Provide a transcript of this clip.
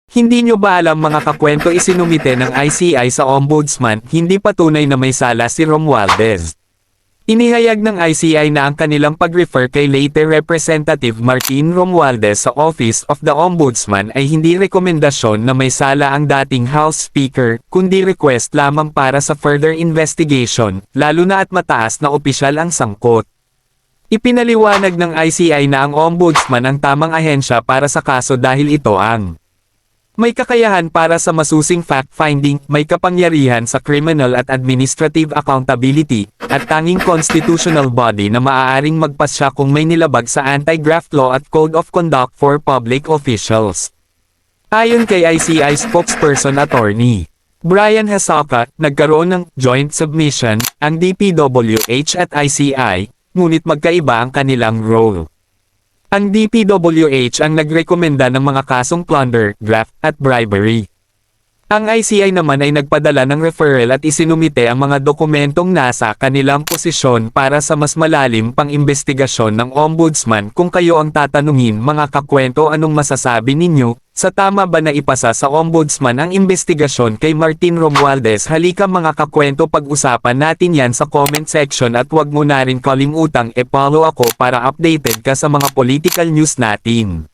Hindi nyo ba alam mga kakwento isinumite ng ICI sa Ombudsman, hindi patunay na may sala si Romualdez. Inihayag ng ICI na ang kanilang pag-refer kay late Representative Martin Romualdez sa Office of the Ombudsman ay hindi rekomendasyon na may sala ang dating House Speaker, kundi request lamang para sa further investigation, lalo na at mataas na opisyal ang sangkot. Ipinaliwanag ng ICI na ang Ombudsman ang tamang ahensya para sa kaso dahil ito ang may kakayahan para sa masusing fact-finding, may kapangyarihan sa criminal at administrative accountability, at tanging constitutional body na maaaring magpasya kung may nilabag sa anti-graft law at code of conduct for public officials. Ayon kay ICI spokesperson Attorney Brian Hasaka, nagkaroon ng joint submission ang DPWH at ICI, ngunit magkaiba ang kanilang role. Ang DPWH ang nagrekomenda ng mga kasong plunder, graft, at bribery. Ang ICI naman ay nagpadala ng referral at isinumite ang mga dokumentong nasa kanilang posisyon para sa mas malalim pang investigasyon ng Ombudsman. Kung kayo ang tatanungin mga kakwento, anong masasabi ninyo? Sa tama ba na ipasa sa Ombudsman ang investigasyon kay Martin Romualdez? Halika mga kakwento, pag-usapan natin yan sa comment section at huwag mo na rin kalimutang i-follow ako para updated ka sa mga political news natin.